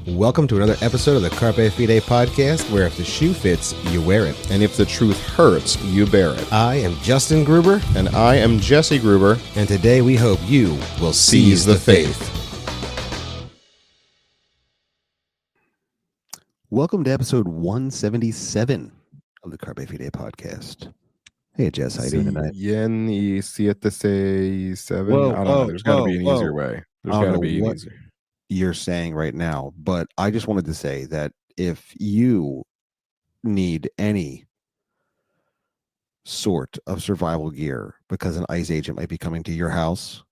Welcome to another episode of the Carpe Fide podcast, where if the shoe fits, you wear it. And if the truth hurts, you bear it. I am Justin Gruber. And I am Jesse Gruber. And today we hope you will seize the faith. Welcome to episode 177 of the Carpe Fide podcast. Hey, Jess, how you doing tonight? Yen y 7. Whoa, I don't know. There's got to be an easier way. There's got to be an easier. You're saying right now, but I just wanted to say that if you need any sort of survival gear because an ICE agent might be coming to your house,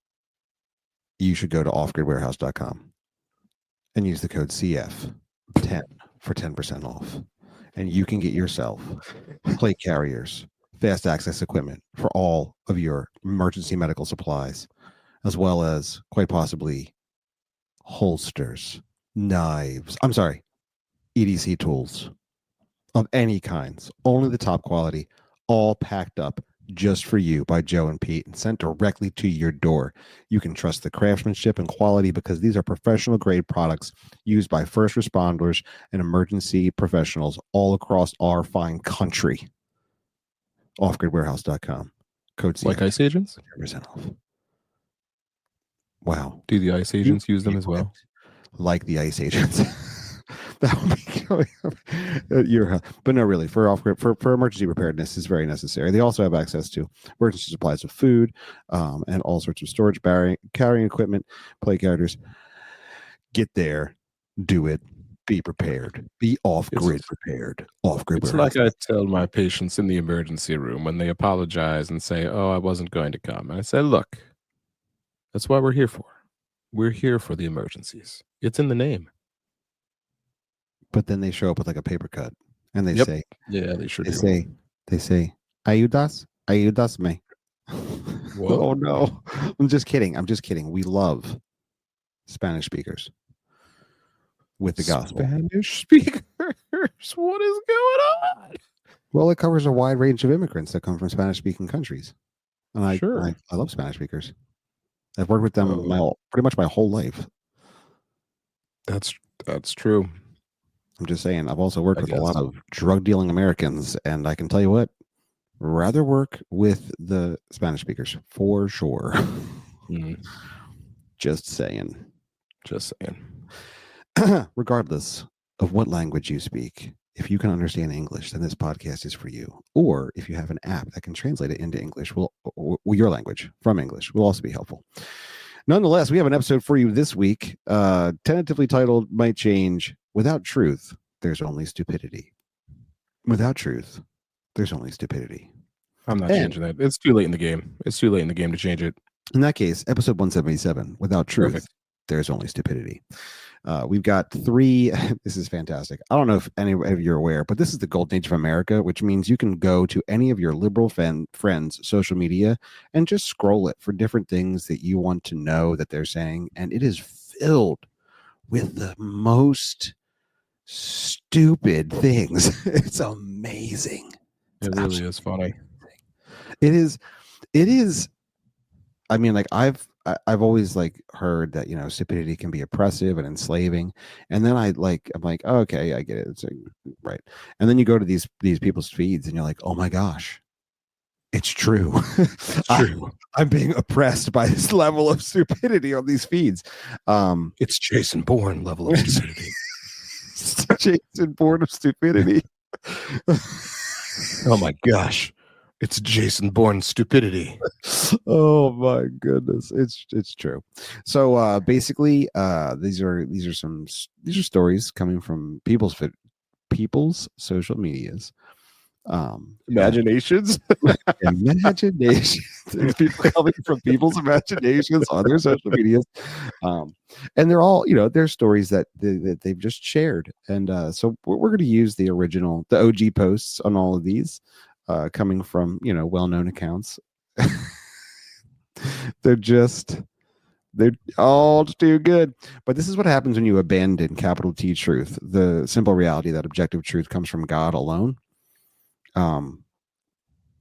you should go to offgridwarehouse.com and use the code CF10 for 10% off. And you can get yourself plate carriers, fast access equipment for all of your emergency medical supplies, as well as quite possibly holsters, knives, EDC tools of any kinds, only the top quality, all packed up just for you by Joe and Pete and sent directly to your door. You can trust the craftsmanship and quality because these are professional grade products used by first responders and emergency professionals all across our fine country. Offgridwarehouse.com. Code CF. Like ICE agents? 10% off. Wow. Do the ICE agents use them as well? Like the ICE agents. That would be going up. But no, really, for emergency preparedness is very necessary. They also have access to emergency supplies of food and all sorts of storage, carrying equipment, plate carriers. Get there, do it, be prepared, be off-grid prepared. Off-grid. It's like I tell my patients in the emergency room when they apologize and say, "Oh, I wasn't going to come." And I say, "Look, that's what we're here for. We're here for the emergencies. It's in the name." But then they show up with like a paper cut, and they say, "Yeah, they sure do." They say, "Ayudas me." Oh no! I'm just kidding. We love Spanish speakers with the gospel. Spanish speakers. What is going on? Well, it covers a wide range of immigrants that come from Spanish-speaking countries, and I love Spanish speakers. I've worked with them pretty much my whole life. That's true. I'm just saying. I've also worked with a lot of drug-dealing Americans, and I can tell you what, rather work with the Spanish speakers for sure. Just saying. Regardless of what language you speak, if you can understand English, then this podcast is for you. Or if you have an app that can translate it into English, your language from English will also be helpful. Nonetheless, we have an episode for you this week, tentatively titled Might Change. Without truth, there's only stupidity. Without truth, there's only stupidity. I'm not changing that. It's too late in the game. It's too late in the game to change it. In that case, episode 177, Without Truth, There's Only Stupidity. We've got 3. This is fantastic. I don't know if any of you are aware, but this is the golden age of America, which means you can go to any of your liberal friends' social media and just scroll it for different things that you want to know that they're saying. And it is filled with the most stupid things. It's amazing. It really is funny. It is. I mean, like I've always like heard that, stupidity can be oppressive and enslaving. And then I'm like, oh, okay, I get it. It's right. And then you go to these people's feeds and you're like, oh my gosh, it's true. It's true. I'm being oppressed by this level of stupidity on these feeds. It's Jason Bourne level of stupidity. Jason Bourne of stupidity. Oh my gosh. It's Jason Bourne stupidity. Oh my goodness, it's true. So basically, these are stories coming from people's social medias, imaginations. People coming from people's imaginations on their social medias, and they're all they're stories that they've just shared, and so we're going to use the OG posts on all of these. Coming from well-known accounts. They're all too good. But this is what happens when you abandon capital T truth, the simple reality that objective truth comes from God alone. When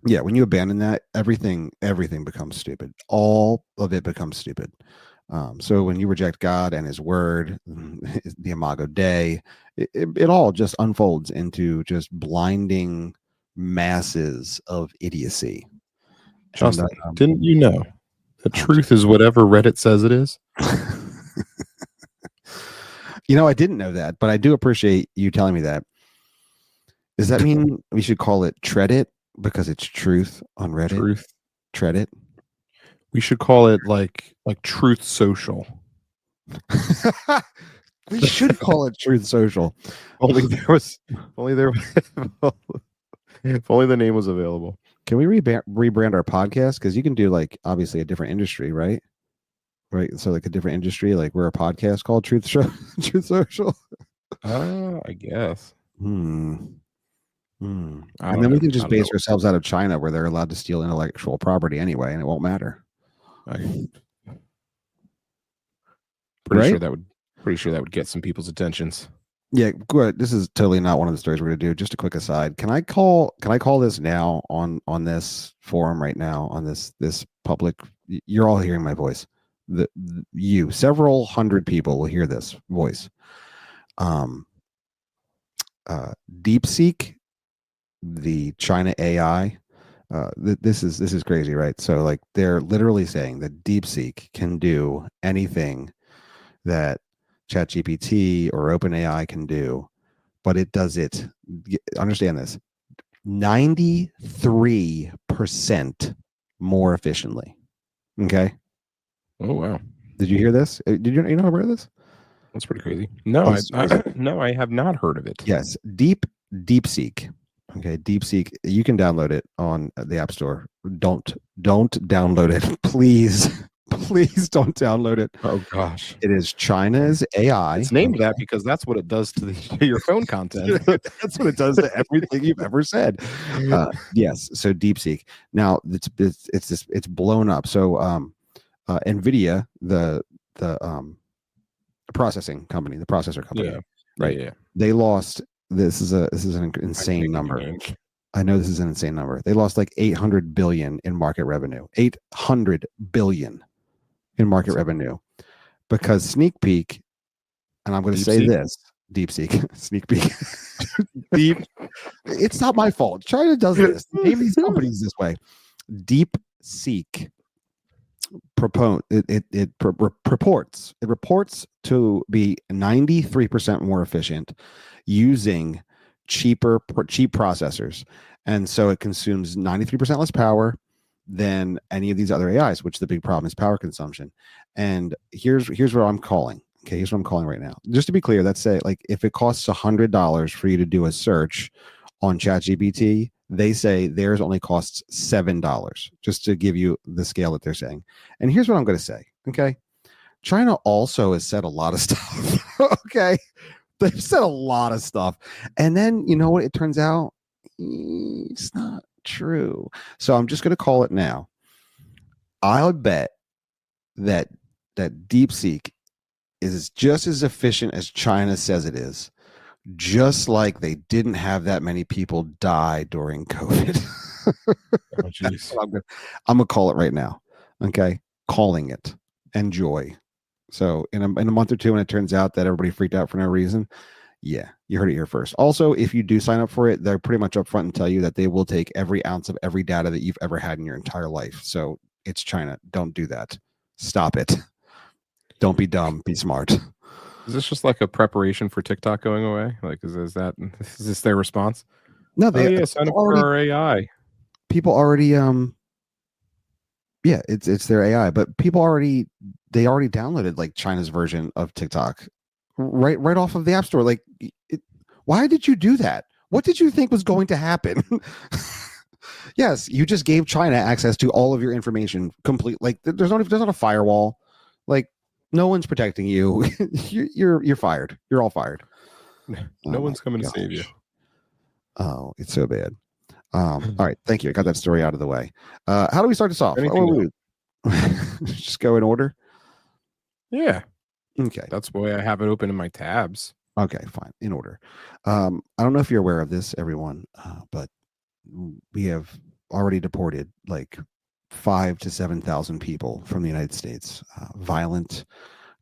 you abandon that, everything becomes stupid. All of it becomes stupid. So when you reject God and His Word, the Imago Dei, it all just unfolds into just blinding masses of idiocy. Justin, And didn't you know that I'm truth is whatever Reddit says it is? I didn't know that, but I do appreciate you telling me that. Does that mean we should call it Tread It because it's truth on Reddit? Truth. Tread It. We should call it like Truth Social. We should call it Truth Social. Only there was. Only there. If only the name was available. Can we rebrand our podcast? Because you can do like obviously a different industry, right? Right. So like a different industry, like we're a podcast called Truth Truth Social. I guess. And then know. we can just base ourselves out of China, where they're allowed to steal intellectual property anyway, and it won't matter. Pretty sure that would get some people's attentions. Yeah, good. This is totally not one of the stories we're going to do. Just a quick aside. Can I call this now on this forum right now on this public? You're all hearing my voice. Several hundred people will hear this voice. DeepSeek, the China AI. This is crazy, right? So like they're literally saying that DeepSeek can do anything that ChatGPT or OpenAI can do, but it does it. Understand this: 93% more efficiently. Okay. Oh wow! Did you hear this? Did you know about this? That's pretty crazy. No, no, I have not heard of it. Yes, DeepSeek. Okay, DeepSeek. You can download it on the App Store. Don't download it, please. Please don't download it. Oh gosh, it is China's AI. It's named that because that's what it does to your phone content. That's what it does to everything you've ever said. Yes, so DeepSeek. Now it's blown up. So NVIDIA, the processing company, the processor company, right? Yeah. They lost. This is an insane number. I know this is an insane number. They lost like 800 billion in market revenue. 800 billion in market revenue because Sneak Peek, and I'm going to say this, DeepSeek, Sneak Peek, it's not my fault. China does this. Name these companies this way. DeepSeek reports to be 93% more efficient using cheap processors, and so it consumes 93% less power than any of these other AIs, which the big problem is power consumption. And here's where I'm calling. Okay, here's what I'm calling right now. Just to be clear, let's say like if it costs $100 for you to do a search on ChatGPT, they say theirs only costs $7, just to give you the scale that they're saying. And here's what I'm going to say. Okay, China also has said a lot of stuff. Okay, they've said a lot of stuff, and then you know what? It turns out it's not true. So I'm just going to call it now. I'll bet that DeepSeek is just as efficient as China says it is, just like they didn't have that many people die during COVID. I'm gonna call it right now. Okay, calling it. Enjoy. So in a month or two, when it turns out that everybody freaked out for no reason, yeah, you heard it here first. Also, if you do sign up for it, they're pretty much upfront and tell you that they will take every ounce of every data that you've ever had in your entire life. So it's China. Don't do that. Stop it. Don't be dumb. Be smart. Is this just like a preparation for TikTok going away? Like, is this their response? No, they sign up for our AI. People already yeah, it's their AI, but people already downloaded like China's version of TikTok right off of the App Store. Like, why did you do that? What did you think was going to happen? Yes, you just gave China access to all of your information. Complete. Like, there's not a firewall. Like, no one's protecting you. You're fired. You're all fired. No one's coming to save you. Oh, it's so bad. All right, thank you. I got that story out of the way. How do we start this off? Just go in order. Yeah. Okay. That's why I have it open in my tabs. Okay, fine. In order. I don't know if you're aware of this, everyone, but we have already deported like 5 to 7,000 people from the United States. Violent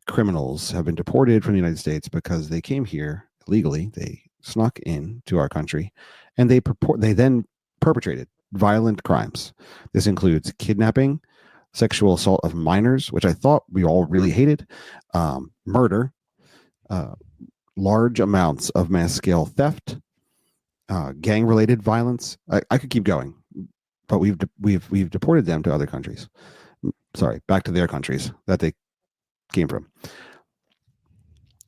criminals have been deported from the United States because they came here illegally. They snuck in to our country, and they then perpetrated violent crimes. This includes kidnapping, sexual assault of minors, which I thought we all really hated, murder, large amounts of mass scale theft, gang related violence. I could keep going, but we've deported them to other countries. Sorry, back to their countries that they came from.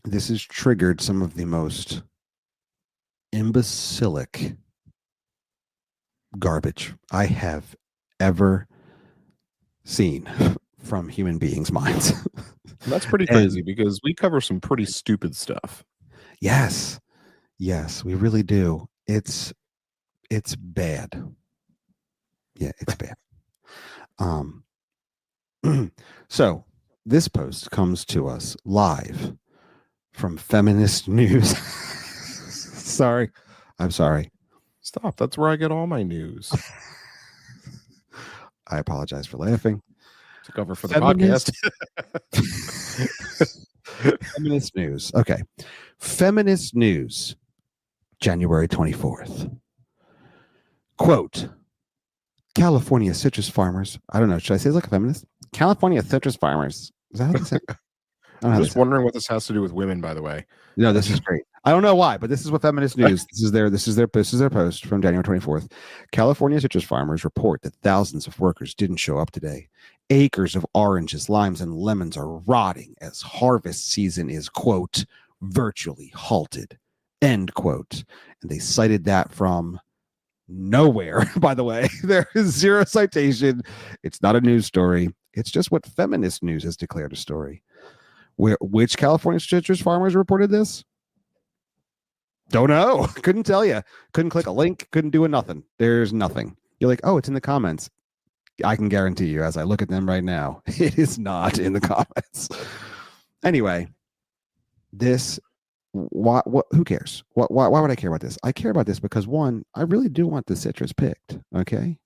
This has triggered some of the most imbecilic garbage I have ever seen from human beings' minds. That's pretty crazy because we cover some pretty stupid stuff. Yes, we really do. It's bad. Yeah, it's bad. So this post comes to us live from Feminist News. I'm sorry. Stop. That's where I get all my news. I apologize for laughing. To cover for the podcast. Feminist News. Okay. Feminist News, January 24th. Quote, California citrus farmers. I don't know. Should I say it's like a feminist? California citrus farmers. Is that how they say it? I'm just wondering what this has to do with women, by the way. No, this is great. I don't know why, but this is what Feminist News. This is their post from January 24th. California citrus farmers report that thousands of workers didn't show up today. Acres of oranges, limes, and lemons are rotting as harvest season is, quote, virtually halted, end quote. And they cited that from nowhere, by the way. There is zero citation. It's not a news story. It's just what Feminist News has declared a story. Which California citrus farmers reported this? Don't know. Couldn't tell you. Couldn't click a link. Couldn't do nothing. There's nothing. You're like, oh, it's in the comments. I can guarantee you, as I look at them right now, it is not in the comments. Anyway, this. What? Who cares? Why would I care about this? I care about this because one, I really do want the citrus picked. Okay,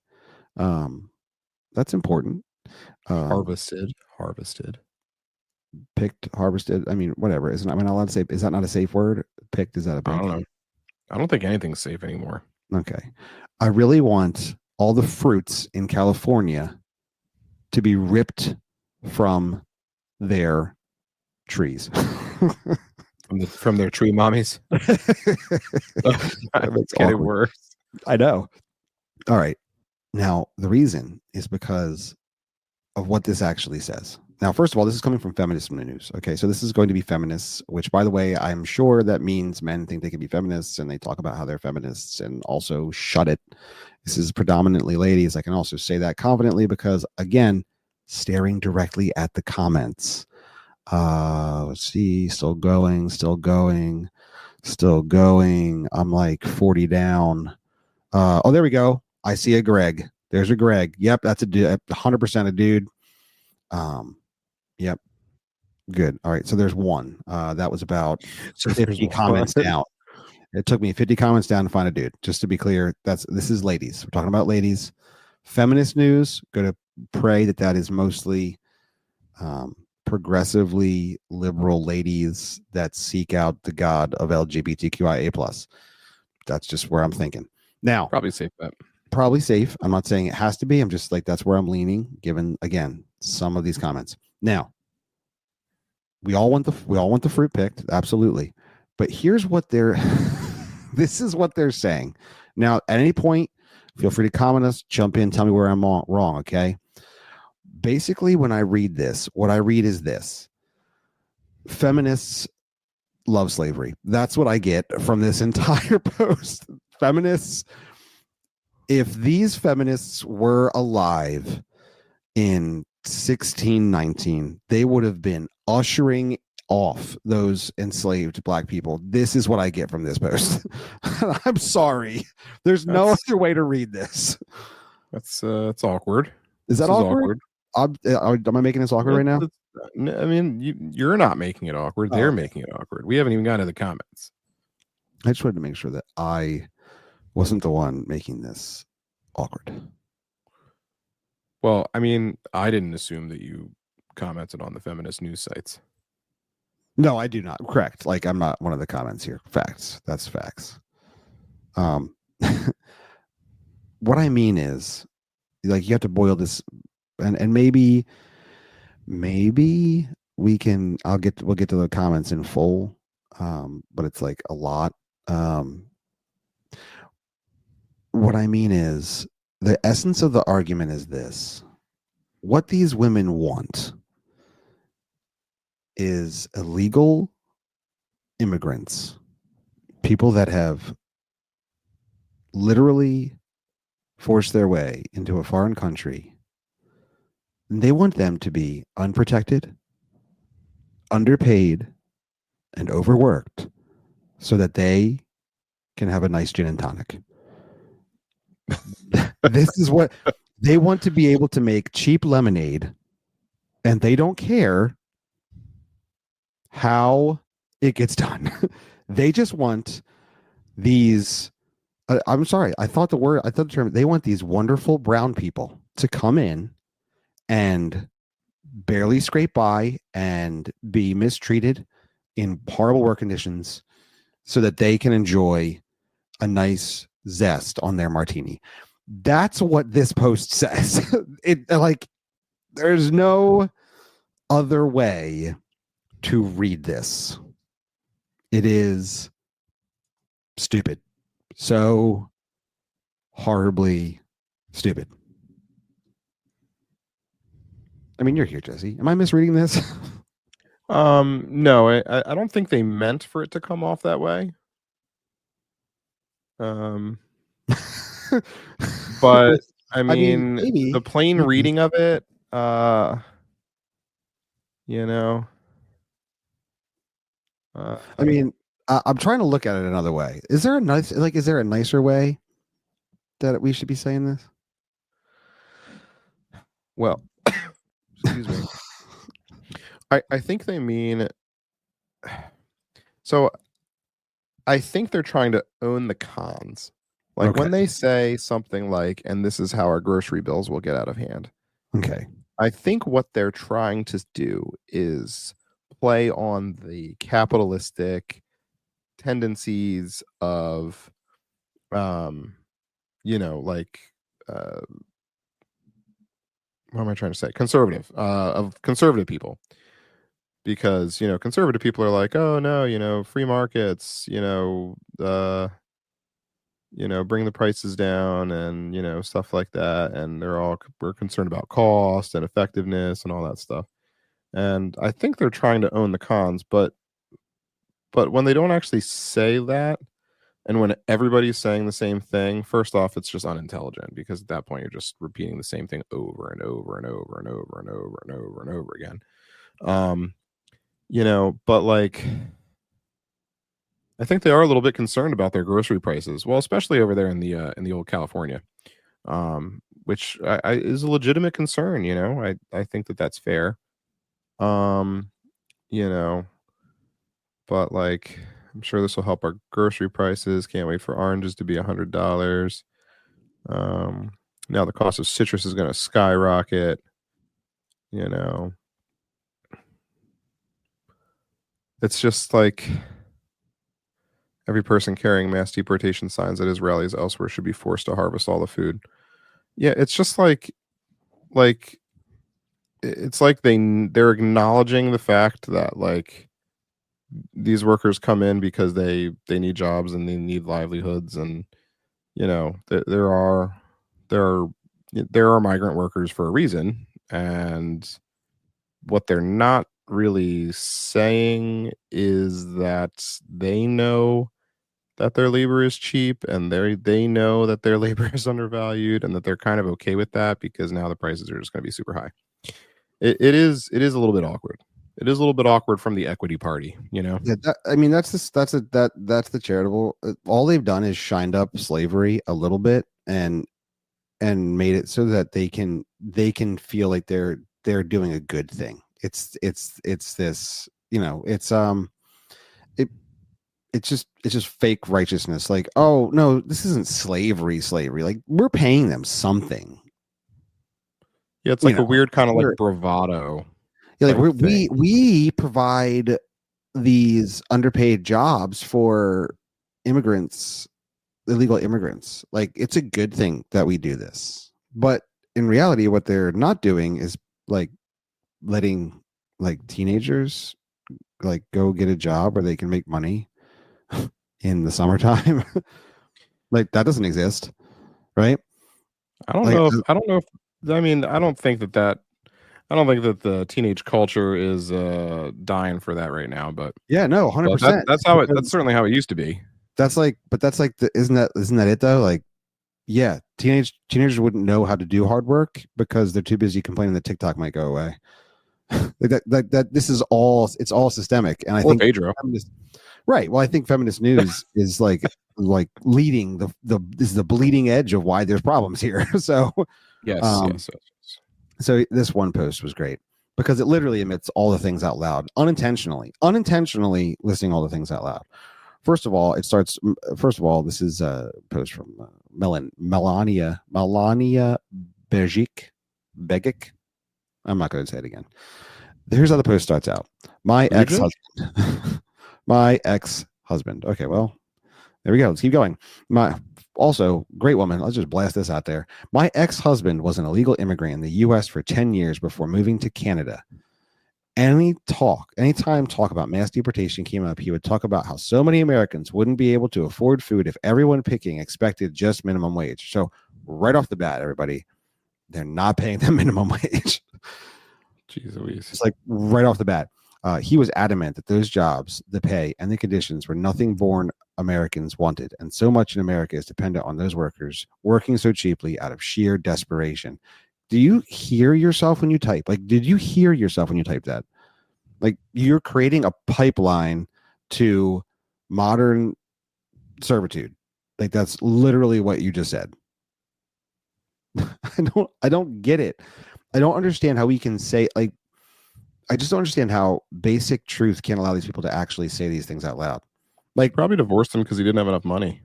that's important. Harvested. Picked, harvested. I mean, whatever. Isn't I mean, allowed to say? Is that not a safe word? Picked, is that a pick? I don't know. I don't think anything's safe anymore. Okay. I really want all the fruits in California to be ripped from their trees. From their tree mommies. It's getting worse. I know. All right. Now, the reason is because of what this actually says. Now, first of all, this is coming from Feminist News. Okay, so this is going to be feminists, which, by the way, I'm sure that means men think they can be feminists and they talk about how they're feminists and also shut it. This is predominantly ladies. I can also say that confidently because, again, staring directly at the comments. Let's see, still going. I'm like 40 down. Oh, there we go. I see a Greg. There's a Greg. Yep, that's a dude. 100% a dude. Yep. Good. All right. So there's one. That was about 50 comments down. It took me 50 comments down to find a dude. Just to be clear, this is ladies. We're talking about ladies. Feminist News. Going to pray that is mostly progressively liberal ladies that seek out the God of LGBTQIA+. That's just where I'm thinking. Now, probably safe bet. Probably safe. I'm not saying it has to be. I'm just like, that's where I'm leaning, given, again, some of these comments. Now, we all want the fruit picked, absolutely. But here's what this is what they're saying. Now, at any point, feel free to comment us, jump in, tell me where I'm wrong, okay? Basically, when I read this, what I read is this. Feminists love slavery. That's what I get from this entire post. Feminists, if these feminists were alive in 1619, they would have been ushering off those enslaved black people. This is what I get from this post. I'm sorry. There's no other way to read this. That's awkward. Is that awkward? Am I making this awkward right now? I mean, you're not making it awkward. They're making it awkward. We haven't even gotten to the comments. I just wanted to make sure that I wasn't the one making this awkward. Well, I mean, I didn't assume that you commented on the feminist news sites. No, I do not. Correct. Like I'm not one of the comments here. Facts. That's facts. Um, what I mean is, like, you have to boil this, and maybe we'll get to the comments in full, but it's like a lot. Um, what I mean is, the essence of the argument is this: what these women want is illegal immigrants, people that have literally forced their way into a foreign country. They want them to be unprotected, underpaid, and overworked so that they can have a nice gin and tonic. This is what they want, to be able to make cheap lemonade, and they don't care how it gets done. They just want these. I'm sorry. I thought the term, they want these wonderful brown people to come in and barely scrape by and be mistreated in horrible work conditions so that they can enjoy a nice zest on their martini. That's what this post says. It, like, there's no other way to read this. It is stupid. So horribly stupid. I mean, you're here, Jesse. Am I misreading this? No, I don't think they meant for it to come off that way. But I mean, maybe the plain reading of it, you know. I mean, I'm trying to look at it another way. Is there a nicer way that we should be saying this? Well, excuse me. I think they mean, so I think they're trying to own the cons. Like Okay. when they say something like, and this is how our grocery bills will get out of hand. Okay. I think what they're trying to do is play on the capitalistic tendencies of, like, what am I trying to say? Of conservative people. Because, conservative people are like, oh no, free markets, bring the prices down and, stuff like that. And we're concerned about cost and effectiveness and all that stuff. And I think they're trying to own the cons, but when they don't actually say that, and when everybody's saying the same thing, first off, it's just unintelligent, because at that point you're just repeating the same thing over and over and over and over and over and over and over again. But like, I think they are a little bit concerned about their grocery prices. Well, especially over there in the old California, which is a legitimate concern. I think that's fair. Um, you know, but like, I'm sure this will help our grocery prices. Can't wait for oranges to be $100. Now the cost of citrus is going to skyrocket. It's just like every person carrying mass deportation signs at his rallies elsewhere should be forced to harvest all the food. Yeah, it's just like it's like they're acknowledging the fact that, like, these workers come in because they need jobs and they need livelihoods, and there are migrant workers for a reason, and what they're not really saying is that they know that their labor is cheap, and they know that their labor is undervalued, and that they're kind of okay with that because now the prices are just going to be super high. It is a little bit awkward. It is a little bit awkward from the equity party. Yeah, I mean, that's the charitable. All they've done is shined up slavery a little bit and made it so that they can feel like they're doing a good thing. It's this, it's just fake righteousness. Like, oh no, this isn't slavery. Like, we're paying them something. Yeah, it's You like a know, weird kind of like we're bravado yeah, like type we thing. we provide these underpaid jobs for immigrants, illegal immigrants. Like it's a good thing that we do this. But in reality, what they're not doing is like letting like teenagers like go get a job where they can make money in the summertime. Like that doesn't exist, right? I don't Like know if I don't know if I mean I don't think that the teenage culture is dying for that right now, yeah, no, but 100%. that's Because certainly how it used to be. that's like, but that's like the isn't that it though? Like, yeah, teenagers wouldn't know how to do hard work because they're too busy complaining that TikTok might go away. Like that this is all it's all systemic, and I Or think Pedro. feminist, right. Well, I think feminist news is like leading the this is the bleeding edge of why there's problems here. So Yes, um yes, yes. so this one post was great because it literally admits all the things out loud unintentionally listing all the things out loud. First of all, it starts. First of all, this is a post from Melania Begic. I'm not going to say it again. Here's how the post starts out. My ex Bujic? husband. My ex husband. Okay, well, there we go. Let's keep going. My also great woman. Let's just blast this out there. My ex husband was an illegal immigrant in the U.S. for 10 years before moving to Canada. Anytime talk about mass deportation came up, he would talk about how so many Americans wouldn't be able to afford food if everyone picking expected just minimum wage. So right off the bat, everybody, they're not paying them minimum wage. Jeez Louise. It's like right off the bat. He was adamant that those jobs, the pay, and the conditions were nothing born Americans wanted, and so much in America is dependent on those workers working so cheaply out of sheer desperation. Do you hear yourself when you type? Like, did you hear yourself when you type that? Like, you're creating a pipeline to modern servitude. Like, that's literally what you just said. I don't get it. I don't understand how we can say like I just don't understand how basic truth can't allow these people to actually say these things out loud. Like, Probably divorced him because he didn't have enough money.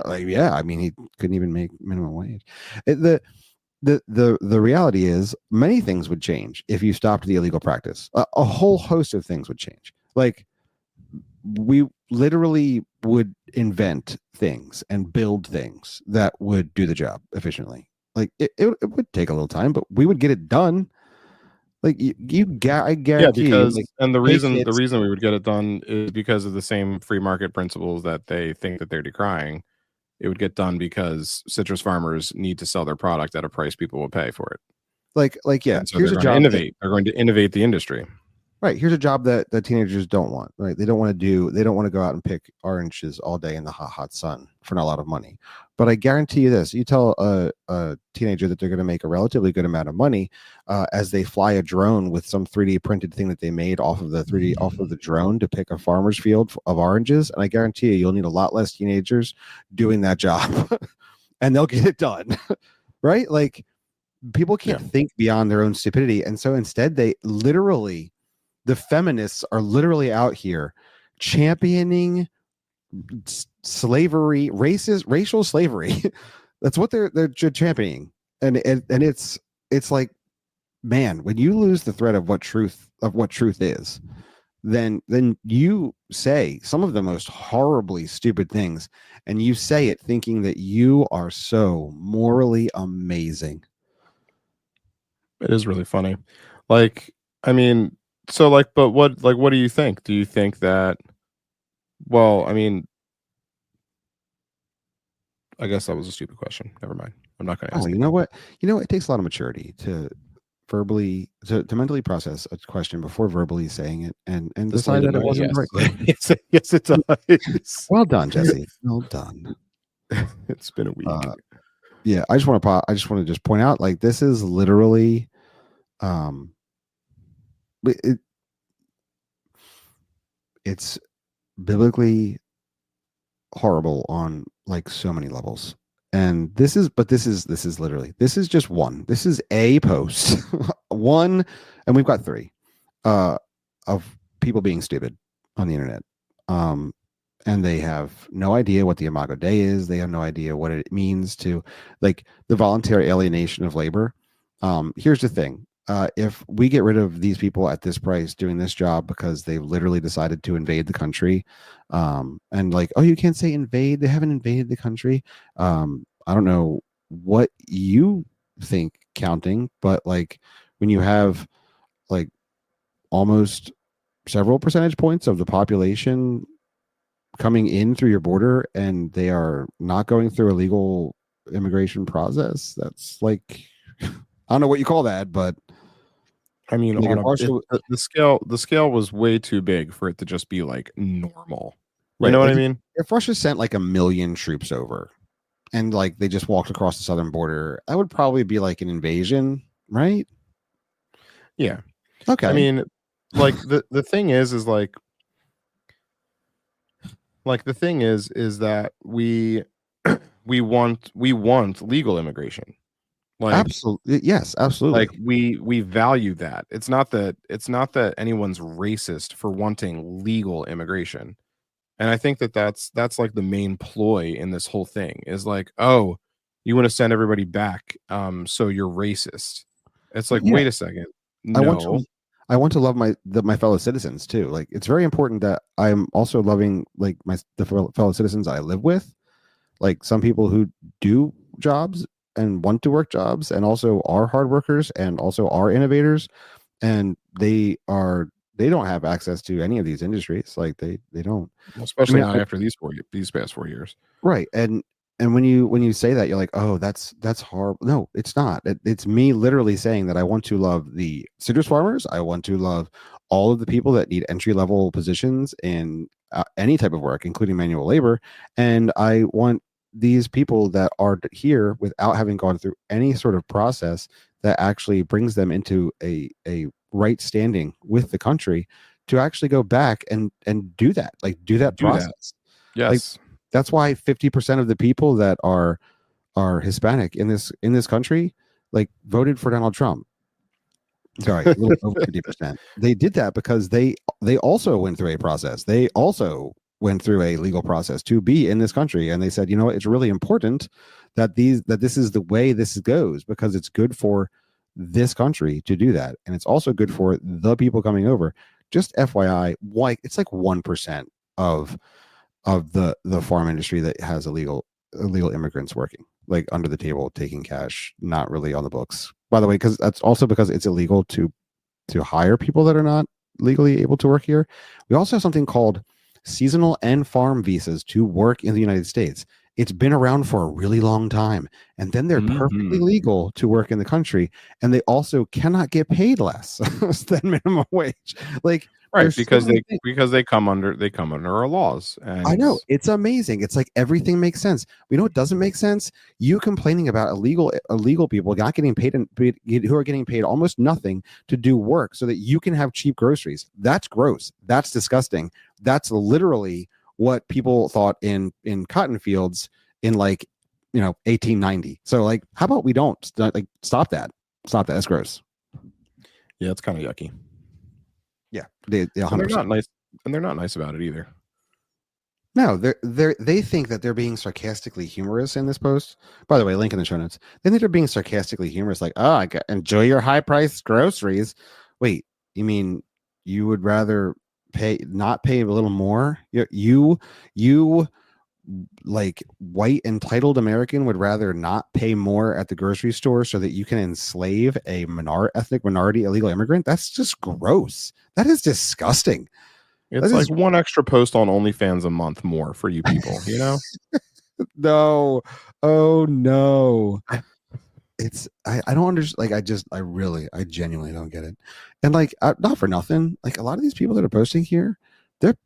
like yeah, I mean, he couldn't even make minimum wage. The reality is, many things would change if you stopped the illegal practice. A whole host of things would change. Like, we literally would invent things and build things that would do the job efficiently. Like, it would take a little time, but we would get it done. Like I Yeah, guarantee you, like, because and hey the kids, reason we would get it done is because of the same free market principles that they think that they're decrying. It would get done because citrus farmers need to sell their product at a price people will pay for it. like yeah, And so here's they're a going to job that innovate. They're going to innovate the industry. right here's a job that teenagers don't want. Right, they don't want to go out and pick oranges all day in the hot sun for not a lot of money. But I guarantee you this: you tell a teenager that they're going to make a relatively good amount of money as they fly a drone with some 3D printed thing that they made off of the drone to pick a farmer's field of oranges, and I guarantee you, you'll need a lot less teenagers doing that job, and they'll get it done. Right, like people Yeah. can't think beyond their own stupidity, and so instead they literally the feminists are literally out here championing slavery, racial slavery. That's what they're championing, and it's like, man, when you lose the thread of what truth is, then you say some of the most horribly stupid things, and you say it thinking that you are so morally amazing. It is really funny. Like, I mean, so but what do you think? Do you think that well, I mean, I guess that was a stupid question. Never mind. I'm not going to Oh, ask you it. know what? It takes a lot of maturity to mentally process a question before verbally saying it and This decide that layman, it right? wasn't the Yes. right question. Yes, yes, it does. Well done, Jesse. Well done. It's been a week. Uh, yeah, I just want to just point out, like, this is literally, um, it, it's biblically horrible on like so many levels. And this is literally, this is just one. This is a post, one, and we've got three, of people being stupid on the internet. Um, and they have no idea what the Imago Dei is. They have no idea what it means to, like, the voluntary alienation of labor. Here's the thing. If we get rid of these people at this price doing this job because they've literally decided to invade the country, and like, oh, you can't say invade, they haven't invaded the country. I don't know what you think counting, but like when you have like almost several percentage points of the population coming in through your border and they are not going through a legal immigration process, that's like I don't know what you call that, but I mean, like on if a Russia, the scale was way too big for it to just be like normal. You right, know what like I mean? if Russia sent like 1 million troops over and like they just walked across the southern border, that would probably be like an invasion, right? Yeah. I Okay. mean, like the thing is the thing is that we want legal immigration. Like Absolutely. Yes, absolutely. we value that. It's not that anyone's racist for wanting legal immigration. And I think that that's like the main ploy in this whole thing is like, oh, you want to send everybody back, so you're racist. It's like, Yeah. wait a second, I want no. to I want to love my fellow citizens too. Like it's very important that I'm also loving like the fellow citizens I live with. Like some people who do jobs and want to work jobs and also are hard workers and also are innovators and they don't have access to any of these industries. Like they don't. I Especially mean, not after these past 4 years. right. And when you say that, you're like, oh, that's horrible. No, it's not. It's me literally saying that I want to love the citrus farmers. I want to love all of the people that need entry level positions in any type of work, including manual labor. And I want these people that are here without having gone through any sort of process that actually brings them into a right standing with the country to actually go back and do that, like do that Do that. process. Like Yes. that's why 50% of the people that are Hispanic in this country like voted for Donald Trump. Sorry, a little over 50%. They did that because they also went through a process. They also went through a legal process to be in this country, and they said, you know what, it's really important that this is the way this goes because it's good for this country to do that, and it's also good for the people coming over. Just FYI, like it's like 1% of the farm industry that has illegal immigrants working like under the table taking cash, not really on the books, by the way, because that's also because it's illegal to hire people that are not legally able to work here. We also have something called seasonal and farm visas to work in the United States. It's been around for a really long time, and then they're perfectly Mhm. legal to work in the country, and they also cannot get paid less than minimum wage. Like Right, there's so because many they things. because they come under our laws, I and know it's amazing. It's like everything makes sense. We know what doesn't make sense. You complaining about illegal people not getting paid and who are getting paid almost nothing to do work so that you can have cheap groceries. That's gross. That's disgusting. That's literally what people thought in cotton fields in like 1890. So like, how about we don't like stop that? Stop that. That's gross. yeah, it's kind of yucky. Yeah, they And they're 100%. not nice and they're not nice about it either. No, they think that they're being sarcastically humorous in this post. By the way, link in the show notes. They think they're being sarcastically humorous, like, "Oh, enjoy your high priced groceries." Wait, you mean you would rather not pay a little more? You like white entitled American would rather not pay more at the grocery store so that you can enslave a ethnic minority illegal immigrant? That's just gross. That is disgusting. That It's like is one extra post on OnlyFans a month more for you people, you know? no. Oh no. I don't understand. Like I genuinely don't get it. And like not for nothing, like a lot of these people that are posting here, they're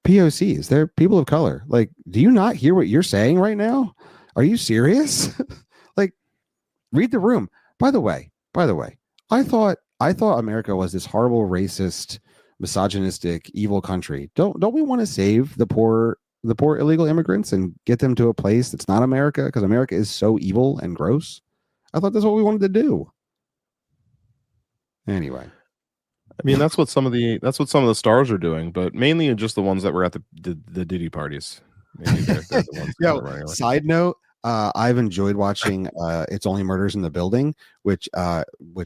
POCs. They're people of color. Like, do you not hear what you're saying right now? Are you serious? Like, read the room. By the way, I thought America was this horrible, racist, misogynistic, evil country. Don't we want to save the poor illegal immigrants and get them to a place that's not America because America is so evil and gross? I thought that's what we wanted to do. Anyway, I mean, that's what some of the stars are doing, but mainly just the ones that were at the Diddy parties. Mainly they're the ones kind yo, of running away. side note, I've enjoyed watching It's Only Murders in the Building, which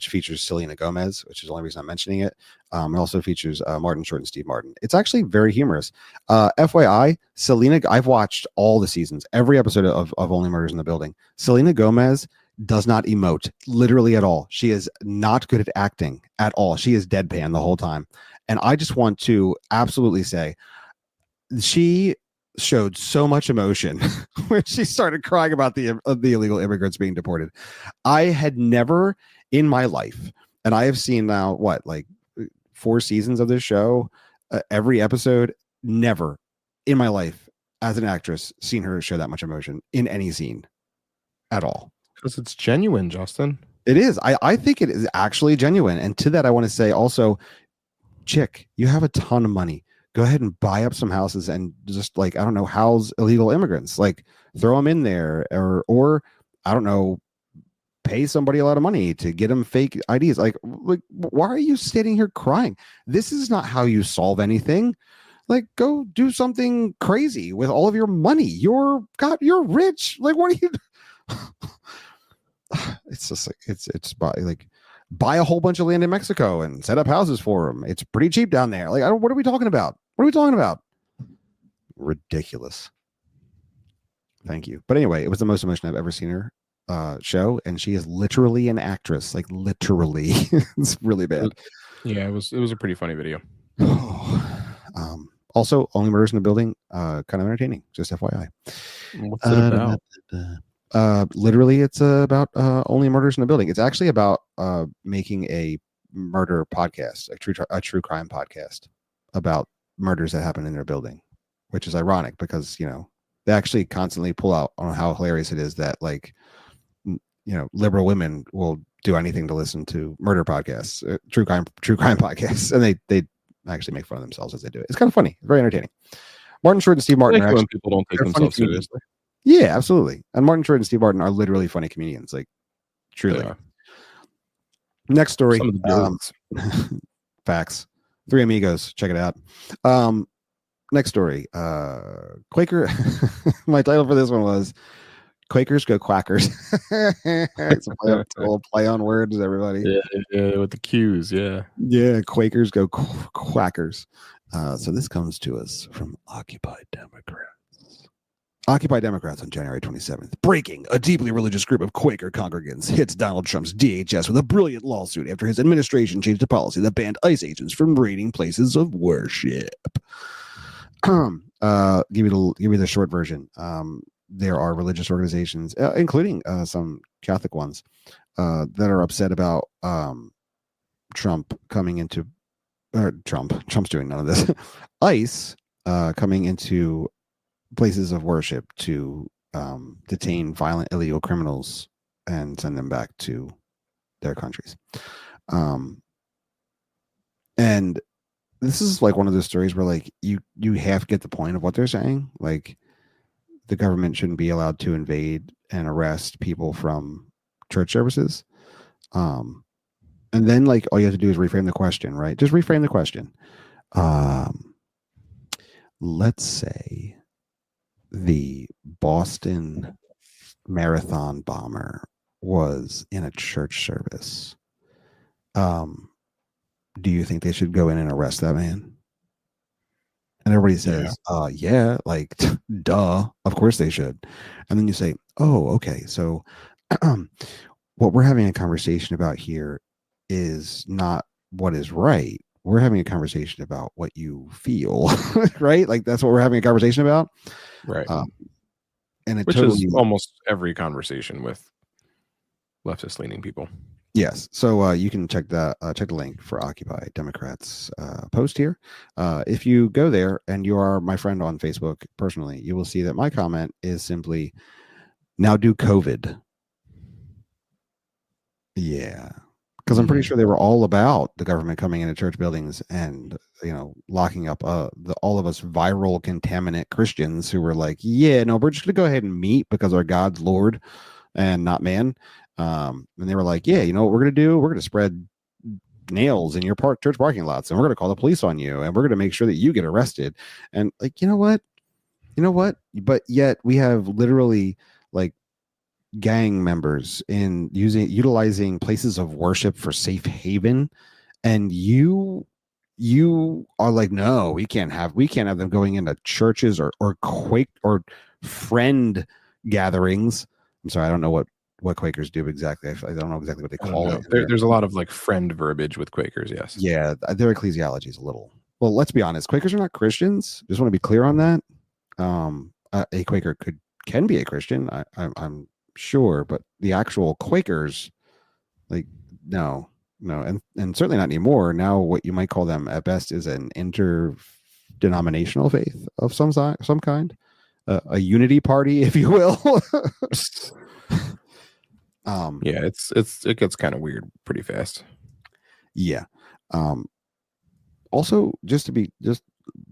features Selena Gomez, which is the only reason I'm mentioning it. It also features Martin Short and Steve Martin. It's actually very humorous. FYI, Selena, I've watched all the seasons, every episode of Only Murders in the Building. Selena Gomez does not emote literally at all. She is not good at acting at all. She is deadpan the whole time. And I just want to absolutely say she showed so much emotion when she started crying about the illegal immigrants being deported. I had never in my life, and I have seen now what, like 4 seasons of this show, every episode, never in my life as an actress seen her show that much emotion in any scene at all. Because it's genuine, Justin. It is. I think it is actually genuine. And to that, I want to say also, chick, you have a ton of money. Go ahead and buy up some houses and just, like, I don't know, house illegal immigrants, like throw them in there, or I don't know, pay somebody a lot of money to get them fake IDs. Like why are you sitting here crying? This is not how you solve anything. Like, go do something crazy with all of your money. You're rich. Like, what are you? It's just like it's buy a whole bunch of land in Mexico and set up houses for them. It's pretty cheap down there. Like, what are we talking about? What are we talking about? Ridiculous. Thank you. But anyway, it was the most emotion I've ever seen her show, and she is literally an actress. Like, literally. It's really bad. Yeah, it was a pretty funny video. Also, Only Murders in the Building, kind of entertaining. Just FYI. What's it about? Literally, it's about Only Murders in the Building. It's actually about making a murder podcast, a true crime podcast about murders that happen in their building, which is ironic because, you know, they actually constantly pull out on how hilarious it is that, like, you know, liberal women will do anything to listen to murder podcasts, true crime podcasts, and they actually make fun of themselves as they do it. It's kind of funny, very entertaining. Martin Short and Steve Martin are actually, people don't take themselves seriously. Yeah, absolutely. And Martin Short and Steve Martin are literally funny comedians, like, truly. Next story. Facts. Three Amigos. Check it out. Next story. Quaker. My title for this one was Quakers Go Quackers. It's a play on words, everybody. Yeah, with the Q's. Yeah, Quakers Go Quackers. So this comes to us from Occupy Democrats. Occupy Democrats on January 27th. Breaking. A deeply religious group of Quaker congregants hits Donald Trump's DHS with a brilliant lawsuit after his administration changed a policy that banned ICE agents from raiding places of worship. Give you the short version. There are religious organizations, including some Catholic ones, that are upset about Trump coming into Trump's doing none of this. ICE coming into places of worship to detain violent illegal criminals and send them back to their countries. And this is like one of those stories where, like, you have to get the point of what they're saying. Like, the government shouldn't be allowed to invade and arrest people from church services. And then, like, all you have to do is reframe the question, right? Just reframe the question. Let's say the Boston Marathon bomber was in a church service. Do you think they should go in and arrest that man? And everybody says, yeah, like, duh, of course they should. And then you say, oh, okay, so what we're having a conversation about here is not what is right. We're having a conversation about what you feel, right? Like, that's what we're having a conversation about. Right. And it which totally, is almost every conversation with leftist leaning people. Yes. So you can check the link for Occupy Democrats post here. If you go there and you are my friend on Facebook personally, you will see that my comment is simply, now do COVID. Yeah. Because I'm pretty sure they were all about the government coming into church buildings and, you know, locking up all of us viral contaminant Christians who were like, yeah, no, we're just going to go ahead and meet because our God's Lord and not man. And they were like, yeah, you know what we're going to do? We're going to spread nails in your church parking lots, and we're going to call the police on you, and we're going to make sure that you get arrested. And, like, you know what? But yet we have literally, like, gang members, in utilizing places of worship for safe haven, and you are like, no, we can't have them going into churches or quake or friend gatherings. I'm sorry, I don't know what Quakers do exactly. I don't know exactly what they I don't call know. it. There's a lot of like friend verbiage with Quakers. Yes. Yeah, their ecclesiology is a little. Well, let's be honest. Quakers are not Christians. Just want to be clear on that. A Quaker can be a Christian. I'm sure, but the actual Quakers, like, no, and certainly not anymore. Now, what you might call them at best is an interdenominational faith of some kind, a unity party, if you will. Yeah, it gets kind of weird pretty fast. Yeah. Also, just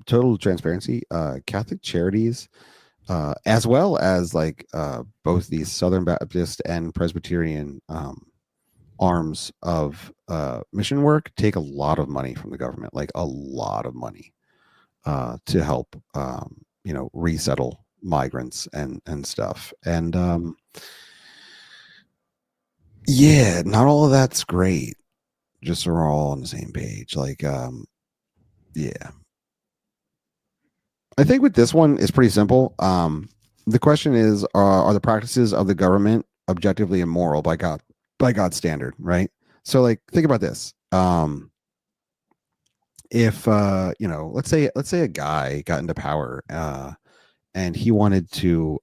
total transparency, Catholic Charities, as well as like both the Southern Baptist and Presbyterian arms of mission work, take a lot of money from the government, like a lot of money, to help resettle migrants and stuff. And yeah, not all of that's great. Just so we're all on the same page. Like, yeah. I think with this one, it's pretty simple. The question is, are the practices of the government objectively immoral by God's standard, right? So, like, think about this. If let's say a guy got into power, and he wanted to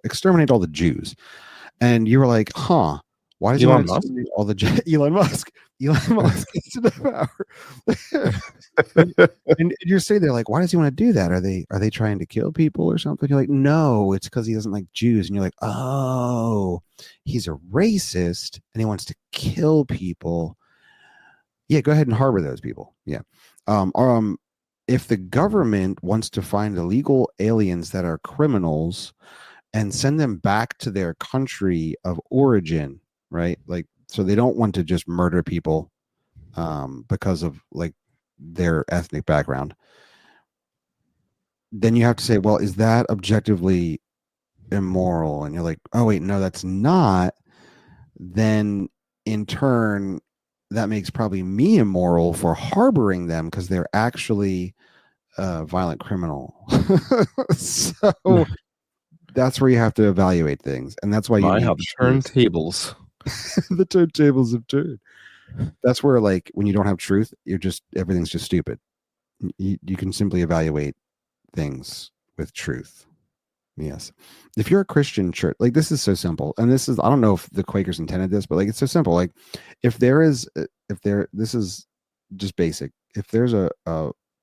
exterminate all the Jews, and you were like, huh, why does he Elon want to Musk? exterminate all the Elon Musk gets into power. and you're sitting there like, why does he want to do that? Are they trying to kill people or something? You're like, no, it's because he doesn't like Jews. And you're like, oh, he's a racist and he wants to kill people. Yeah, go ahead and harbor those people. Yeah. If the government wants to find illegal aliens that are criminals and send them back to their country of origin, right? Like, so they don't want to just murder people because of like their ethnic background. Then you have to say, well, is that objectively immoral? And you're like, oh wait, no, that's not. Then in turn, that makes probably me immoral for harboring them because they're actually a violent criminal. So that's where you have to evaluate things, and that's why you need how the turntables. The turntables have turned. That's where, like, when you don't have truth, everything's just stupid. You can simply evaluate things with truth. Yes. If you're a Christian church, like, this is so simple. And this is, I don't know if the Quakers intended this, but like, it's so simple. Like, this is just basic. If there's a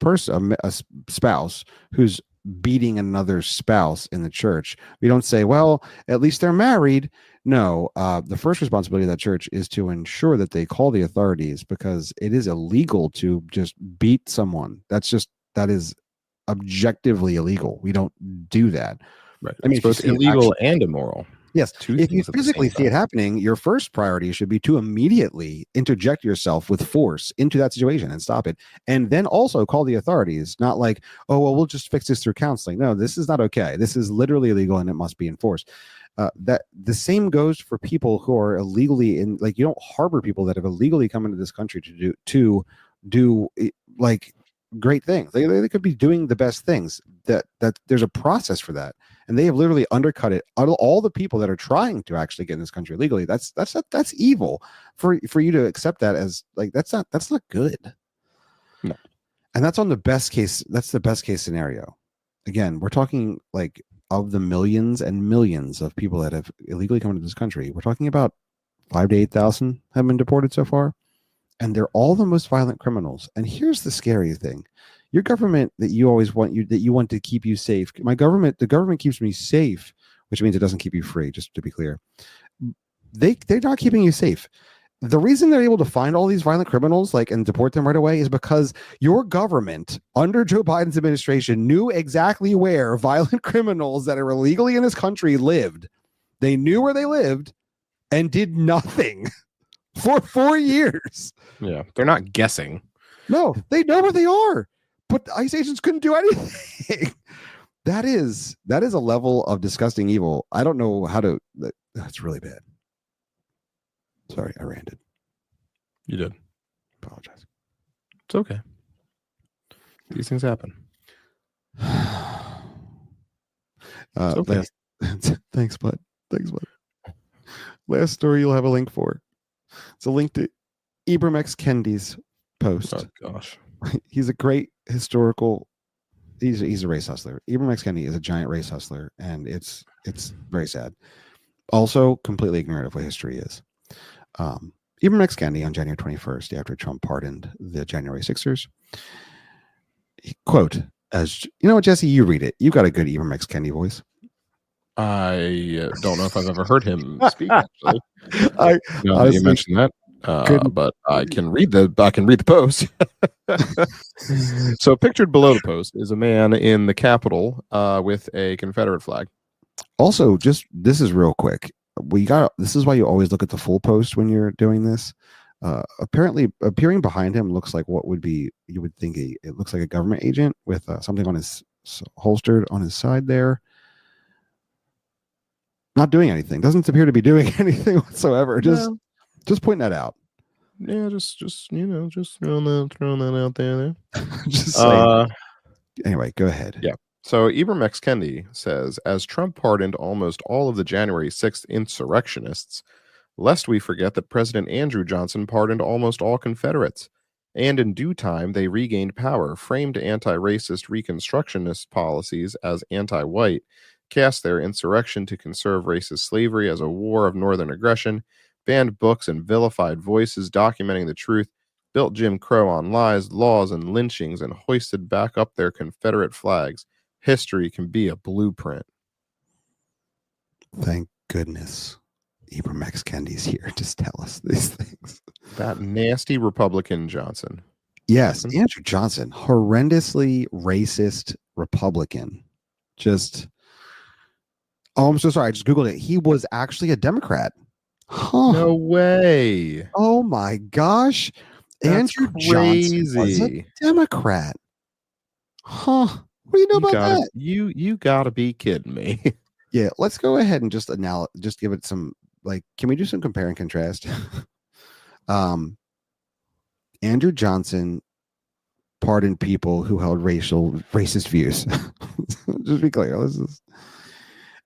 person, a spouse who's beating another spouse in the church, we don't say, well, at least they're married. No, the first responsibility of that church is to ensure that they call the authorities, because it is illegal to just beat someone. That is objectively illegal. We don't do that. Right. I mean, it's both illegal and immoral. Yes. If you physically see it happening, your first priority should be to immediately interject yourself with force into that situation and stop it. And then also call the authorities, not like, oh, well, we'll just fix this through counseling. No, this is not okay. This is literally illegal and it must be enforced. That the same goes for people who are illegally in, like, you don't harbor people that have illegally come into this country to do like great things. They could be doing the best things. That there's a process for that, and they have literally undercut it. All the people that are trying to actually get in this country legally, that's evil. For you to accept that as, like, that's not good. No. And that's on the best case. That's the best case scenario. Again, we're talking, like, of the millions and millions of people that have illegally come into this country, we're talking about 5,000 to 8,000 have been deported so far. And they're all the most violent criminals. And here's the scary thing. Your government that you always want to keep you safe. The government keeps me safe, which means it doesn't keep you free, just to be clear. They're not keeping you safe. The reason they're able to find all these violent criminals, like, and deport them right away, is because your government under Joe Biden's administration knew exactly where violent criminals that are illegally in this country lived. They knew where they lived and did nothing for 4 years. Yeah, they're not guessing. No, they know where they are, but the ICE agents couldn't do anything. That is a level of disgusting evil. I don't know how to. That's really bad. Sorry, I ranted. You did. Apologize. It's okay. These things happen. Okay. Thanks, bud. Last story you'll have a link for. It's a link to Ibram X. Kendi's post. Oh gosh. He's a great historical. He's a race hustler. Ibram X. Kendi is a giant race hustler, and it's very sad. Also, completely ignorant of what history is. Ibram X. Kendi on January 21st, after Trump pardoned the January Sixers, quote, as you know what, Jesse, you read it. You got a good Ibram X. Kendi voice. I don't know if I've ever heard him speak. Actually, you mentioned that, but I can read the post. So, pictured below the post is a man in the Capitol with a Confederate flag. Also, just this is real quick. This is why you always look at the full post when you're doing this. Apparently, appearing behind him looks like what would be, you would think it looks like a government agent with something on his holstered on his side there. Not doing anything. Doesn't appear to be doing anything whatsoever. Just pointing that out. Yeah, just throwing that out there. Just saying. Anyway, go ahead. Yeah. So Ibram X. Kendi says, as Trump pardoned almost all of the January 6th insurrectionists, lest we forget that President Andrew Johnson pardoned almost all Confederates. And in due time, they regained power, framed anti-racist Reconstructionist policies as anti-white, cast their insurrection to conserve racist slavery as a war of northern aggression, banned books and vilified voices documenting the truth, built Jim Crow on lies, laws, and lynchings, and hoisted back up their Confederate flags. History can be a blueprint. Thank goodness Ibram X. Kendi's here to tell us these things. That nasty Republican Johnson. Yes, Andrew Johnson, horrendously racist Republican. I'm so sorry. I just Googled it. He was actually a Democrat. Huh. No way. Oh my gosh. That's Andrew crazy. Johnson was a Democrat. Huh. What do you know about that? You gotta be kidding me. Yeah, let's go ahead and just give it some, like, can we do some compare and contrast? Andrew Johnson pardoned people who held racist views. Just be clear.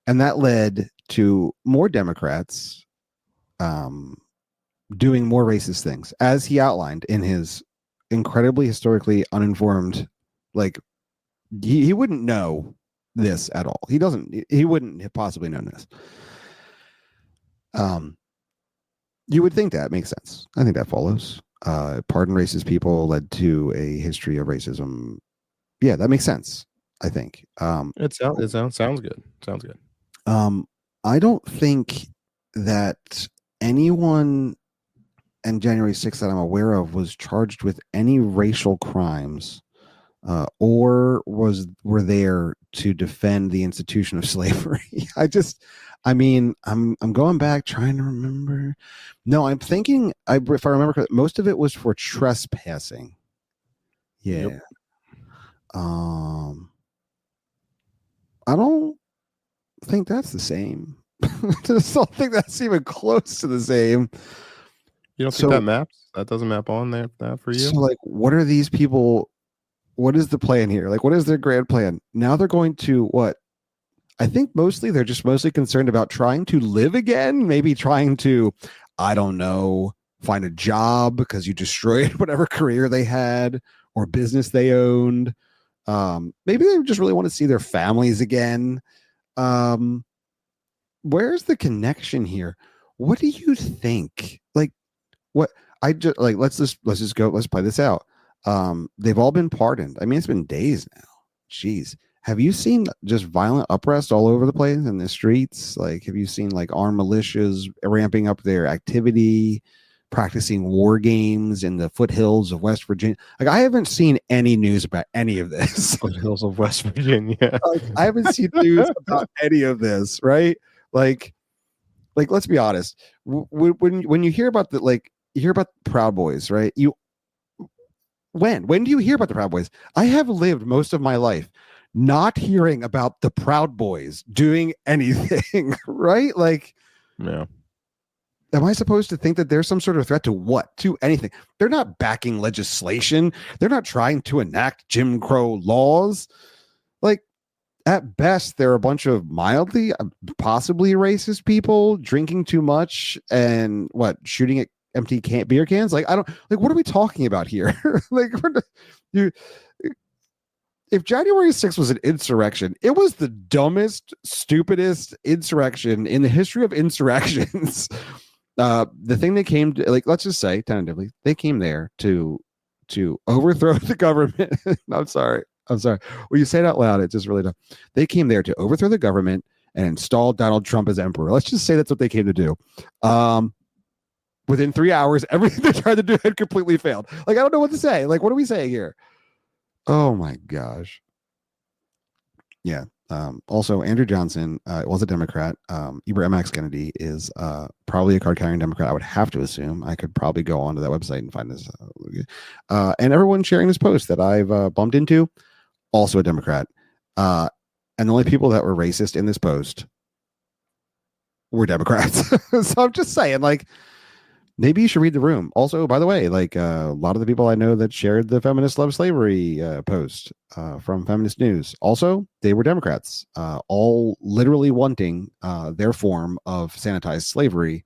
And that led to more Democrats doing more racist things, as he outlined in his incredibly historically uninformed, like, he wouldn't know this at all. He wouldn't have possibly known this. You would think that makes sense. I think that follows. Pardon racist people led to a history of racism. Yeah, that makes sense. I think. It sounds good. Sounds good. I don't think that anyone in January 6th that I'm aware of was charged with any racial crimes, or were there to defend the institution of slavery. I'm going back trying to remember. No, I'm thinking, if I remember correctly, most of it was for trespassing. Yeah. Yep. I don't think that's the same. I just don't think that's even close to the same. You don't think that maps? That doesn't map on there that for you? So, like, what are these people? What is the plan here? Like, what is their grand plan? Now they're going to what? I think they're just mostly concerned about trying to live again. Maybe trying to, I don't know, find a job because you destroyed whatever career they had or business they owned. Maybe they just really want to see their families again. Where's the connection here? What do you think? Like, what I just like, let's just go, let's play this out. They've all been pardoned. I mean, it's been days now. Jeez. Have you seen just violent unrest all over the place in the streets? Like, have you seen like armed militias ramping up their activity, practicing war games in the foothills of West Virginia? Like, I haven't seen any news about any of this. Foothills of West Virginia. I haven't seen news about any of this, right? Like, let's be honest. When you hear about you hear about Proud Boys, right? When do you hear about the Proud Boys? I have lived most of my life not hearing about the Proud Boys doing anything, right? Like, Yeah. am I supposed to think that there's some sort of threat to what? To anything? They're not backing legislation. They're not trying to enact Jim Crow laws. Like, at best, they're a bunch of mildly, possibly racist people drinking too much and shooting at empty beer cans. Like, I don't like. What are we talking about here? Like, you. If January 6th was an insurrection, it was the dumbest, stupidest insurrection in the history of insurrections. The thing they came to, like, let's just say tentatively, they came there to overthrow the government. I'm sorry. When you say it out loud, it's just really dumb. They came there to overthrow the government and install Donald Trump as emperor. Let's just say that's what they came to do. Within 3 hours, everything they tried to do had completely failed. Like, I don't know what to say. Like, what are we saying here? Oh my gosh. Yeah. Also, Andrew Johnson was a Democrat. Ibram X. Kennedy is probably a card-carrying Democrat. I would have to assume. I could probably go onto that website and find this. And everyone sharing this post that I've bumped into, also a Democrat. And the only people that were racist in this post were Democrats. So I'm just saying, like, maybe you should read the room. Also, by the way, like a lot of the people I know that shared the feminist love slavery post from Feminist News, also they were Democrats, all literally wanting their form of sanitized slavery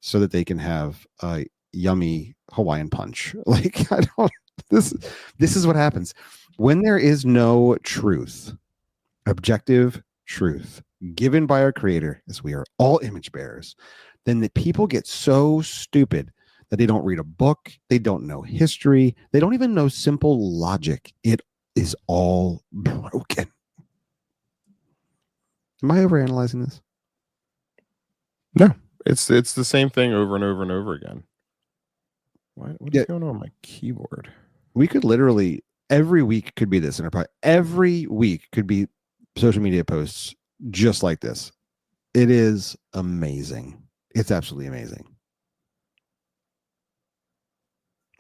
so that they can have a yummy Hawaiian punch. Like, I don't. This is what happens when there is no truth, objective truth given by our Creator, as we are all image bearers. Then the people get so stupid that they don't read a book, they don't know history, they don't even know simple logic. It is all broken. Am I overanalyzing this? No, it's the same thing over and over and over again. What is going on my keyboard? We could literally every week could be this, and every week could be social media posts just like this. It is amazing. It's absolutely amazing.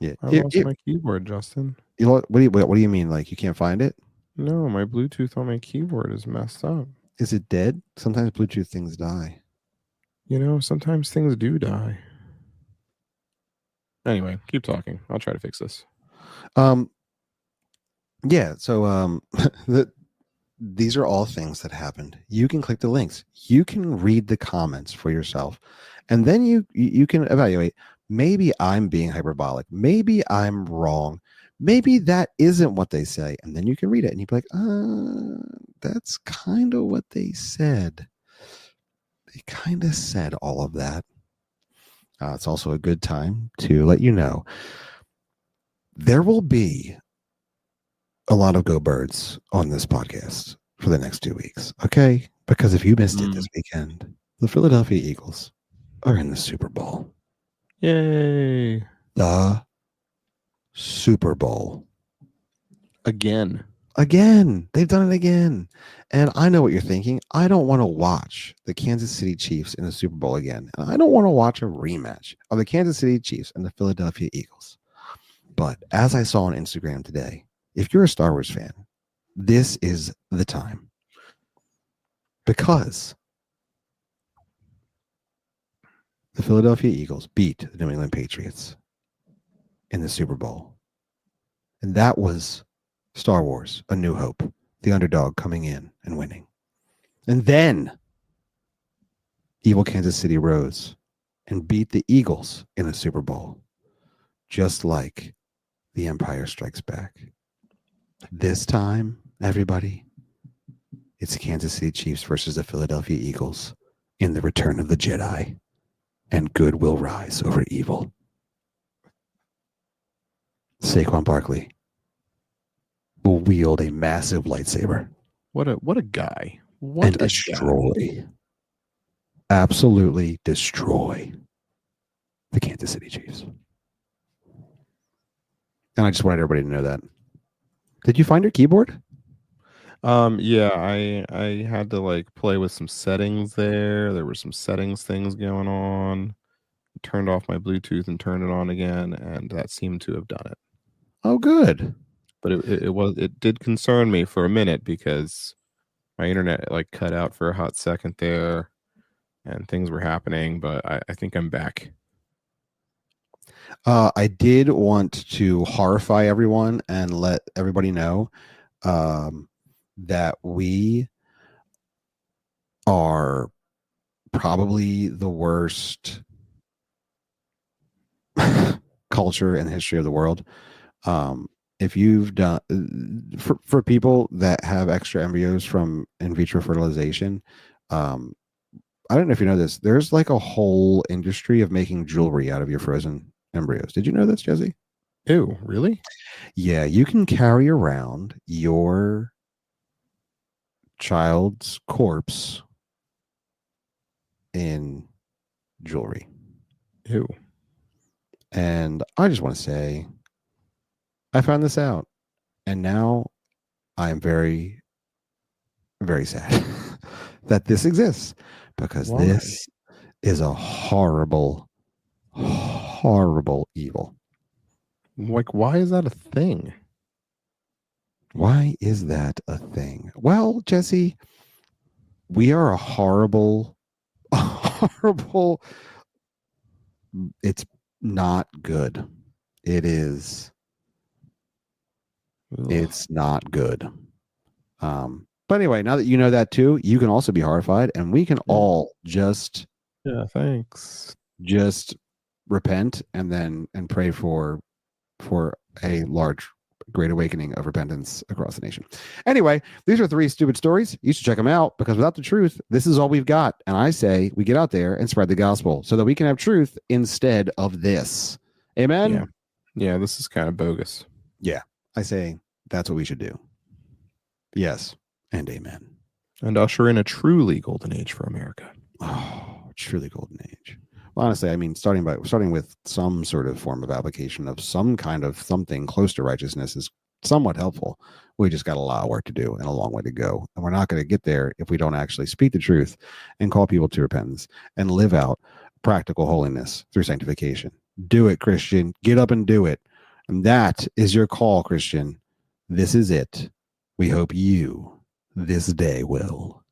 Yeah, I lost my keyboard, Justin. You know what do you mean? Like, you can't find it? No, my Bluetooth on my keyboard is messed up. Is it dead? Sometimes Bluetooth things die. You know, sometimes things do die. Anyway, keep talking. I'll try to fix this. Yeah. So these are all things that happened. You can click the links. You can read the comments for yourself, and then you can evaluate. Maybe I'm being hyperbolic. Maybe I'm wrong. Maybe that isn't what they say. And then you can read it and you'd be like, that's kind of what they said. They kind of said all of that. It's also a good time to let you know there will be a lot of Go Birds on this podcast for the next 2 weeks. Okay? Because if you missed it this weekend, the Philadelphia Eagles are in the Super Bowl. Yay. The Super Bowl. Again. They've done it again. And I know what you're thinking. I don't want to watch the Kansas City Chiefs in the Super Bowl again. And I don't want to watch a rematch of the Kansas City Chiefs and the Philadelphia Eagles. But as I saw on Instagram today, if you're a Star Wars fan, this is the time. Because the Philadelphia Eagles beat the New England Patriots in the Super Bowl. And that was Star Wars, A New Hope, the underdog coming in and winning. And then evil Kansas City rose and beat the Eagles in the Super Bowl, just like The Empire Strikes Back. This time, everybody, it's the Kansas City Chiefs versus the Philadelphia Eagles in the Return of the Jedi, and good will rise over evil. Saquon Barkley will wield a massive lightsaber. What a guy. And destroy. Absolutely destroy the Kansas City Chiefs. And I just wanted everybody to know that. Did you find your keyboard? Yeah, I had to like play with some settings there. There were some settings things going on. Turned off my Bluetooth and turned it on again, and that seemed to have done it. Oh, good. but it did concern me for a minute because my internet like cut out for a hot second there, and things were happening. But I think I'm back. I did want to horrify everyone and let everybody know that we are probably the worst culture in the history of the world. If you've done for people that have extra embryos from in vitro fertilization, I don't know if you know this. There's like a whole industry of making jewelry out of your frozen embryos. Did you know this, Jesse? Ew, really? Yeah, you can carry around your child's corpse in jewelry. Ew. And I just want to say, I found this out. And now I am very, very sad that this exists because Why? this is a horrible, horrible evil. Like, why is that a thing? Why is that a thing? Well, Jesse, we are a horrible, horrible. It's not good. It is. Ugh. It's not good. But anyway, now that you know that too, you can also be horrified, and we can all just thanks. repent and pray for a large great awakening of repentance across the nation. Anyway, these are 3 stupid stories. You should check them out because without the truth, this is all we've got. And I say we get out there and spread the gospel so that we can have truth instead of this. Amen. Yeah, this is kind of bogus. Yeah, I say that's what we should do. Yes, and amen. And usher in a truly golden age for America. Oh, truly golden age. Well, honestly, I mean, starting with some sort of form of application of some kind of something close to righteousness is somewhat helpful. We just got a lot of work to do and a long way to go. And we're not going to get there if we don't actually speak the truth and call people to repentance and live out practical holiness through sanctification. Do it, Christian. Get up and do it. And that is your call, Christian. This is it. We hope you this day will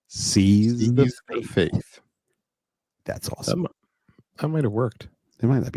seize the faith. That's awesome. That might have worked. It might not be that